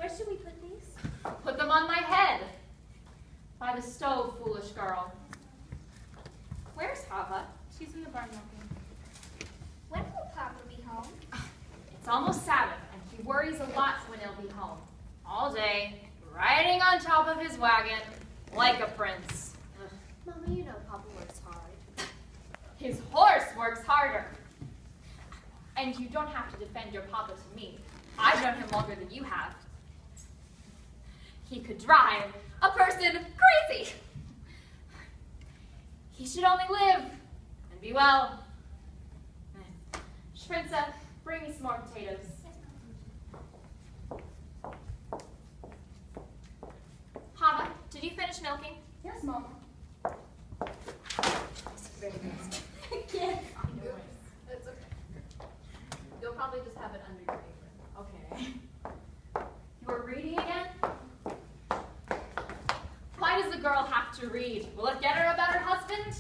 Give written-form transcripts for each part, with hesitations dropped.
Where should we put these? Put them on my head. By the stove, foolish girl. Where's Hava? She's in the barn milking. When will Papa be home? It's almost Sabbath, and he worries a lot when he'll be home. All day, riding on top of his wagon, like a prince. Mama, you know Papa works hard. His horse works harder. And you don't have to defend your papa to me. I've known him longer than you have. He could drive a person crazy. He should only live and be well. Shprinza, bring me some more potatoes. Hava, did you finish milking? Yes, Mama. Very good. Yes. It's okay. You'll probably just have it under your apron. Okay. You are reading again? Why does the girl have to read? Will it get her a better husband?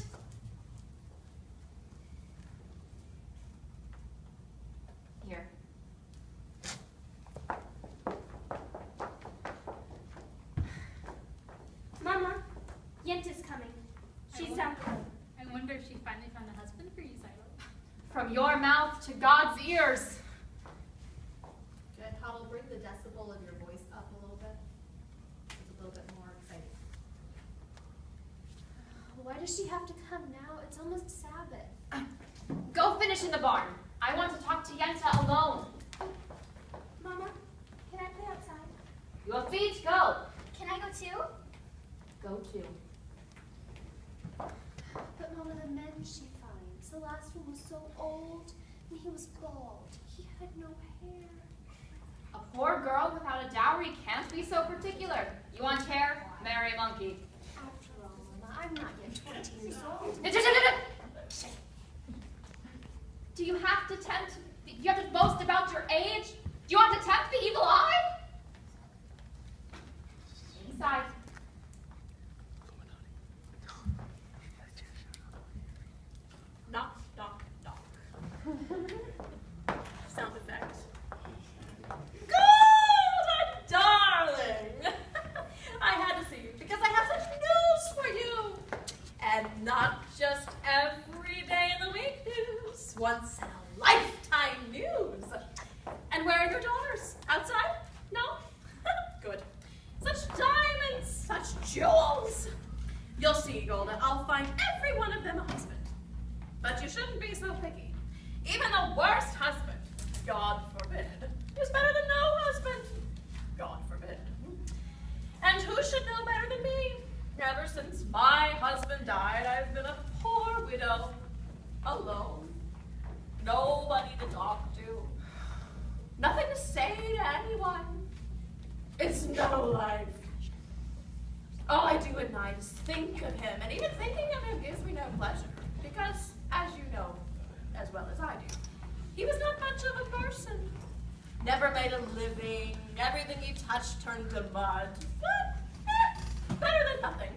Here. Mama, Yente's coming. She's down below. I wonder if she finally found a husband for you, Silo. From your mouth to God's ears. Good. Hobble, bring the decibel of your voice up a little bit. It's a little bit more exciting. Why does she have to come now? It's almost Sabbath. Go finish in the barn. I want to talk to Yenta alone. Mama, can I play outside? You have feet, go. Can I go too? Go too. But Mama, the men she finds, the last one was so old, and he was bald. He had no hair. A poor girl without a dowry can't be so particular. You want hair? Marry a monkey. After all, Mama, I'm not yet 20 years old. Do you have to tempt? You have to boast about your age? Do you want to tempt the evil eye? Inside. Knock, knock, knock. Sound effect. Golden darling! I had to see you because I have such news for you. And not just every day of the week news. Once in a lifetime news. And where are your daughters? Outside? No? Good. Such diamonds, such jewels. You'll see, Golda. I'll find every one of them a husband. But you shouldn't be so picky. Even the worst husband, God forbid, is better than no husband. God forbid. And who should know better than me? Ever since my husband died, I've been a poor widow, alone. Nobody to talk to. Nothing to say to anyone. It's no life. All I do at night is think of him, and even thinking of him gives me no pleasure. Because, as you know, as well as I do, he was not much of a person. Never made a living. Everything he touched turned to mud. But, better than nothing.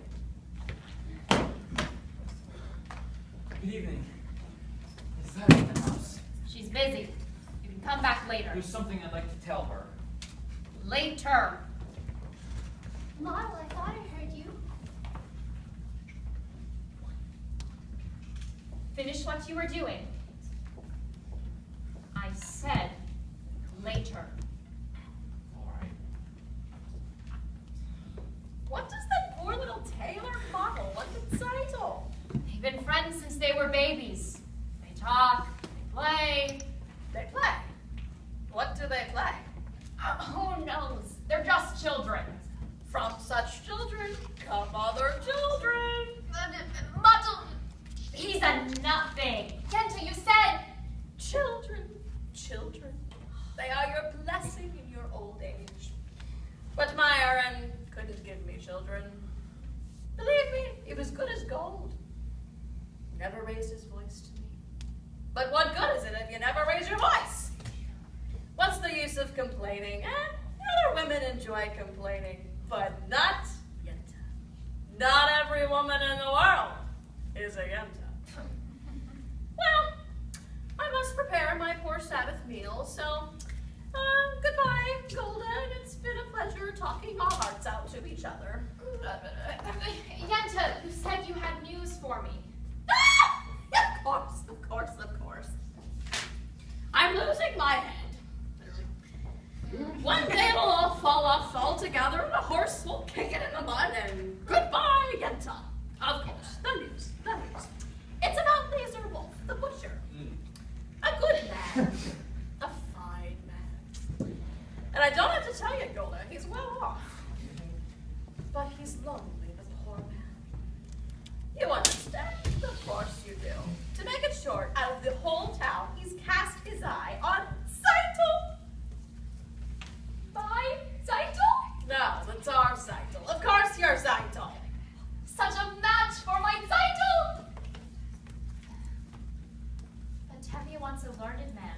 Good evening. Is that in the house? She's busy. You can come back later. There's something I'd like to tell her. Later. Model, I thought I heard you. Finish what you were doing. I said later. All right. What does that poor little tailor model want to title? They've been friends since they were babies. They talk, they play. They play. What do they play? Who knows? They're just children. From such children come other children. Model, he's a nothing. Yenta, you said Children, children. They are your blessing in your old age. But my Aaron couldn't give me children. Believe me, he was good as gold. Never raised his voice to me. But what good is it if you never raise your voice? What's the use of complaining? Other women enjoy complaining, but not Yenta. Not every woman in the world is a Yenta. Well, I must prepare my poor Sabbath meal, so goodbye, Golden. It's been a pleasure. talking our hearts out to each other. Yenta, you said you had news for me. Of course, of course, of course. I'm losing my head. One day it'll all fall off altogether and a horse will kick it in the mud and goodbye, Yenta. Of course, the news, the news. It's about Laser Wolf, the butcher. A good man. A fine man. And I don't have to tell you, Golda, he's well off. But he's lonely, the poor man. You understand? Of course you do. To make it short, out of the whole town, he's cast his eye on Zeitel. My Zeitel? No, the Tsar Zeitel. Of course you're Zeitel. Such a match for my Zeitel! But Tevye wants a learned man.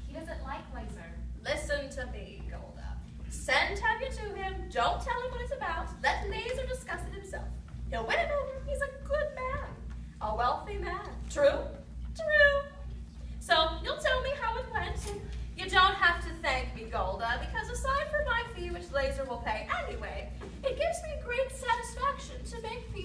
He doesn't like Laser. Listen to me, Golda. Send Tevye to him. Don't tell him what it's about. Let Laser discuss it himself. He'll win him over. He's a good man. A wealthy man. True? True. So you'll tell me how it went, and you don't have to thank me, Golda, because aside from my fee, which Laser will pay anyway, it gives me great satisfaction to make peace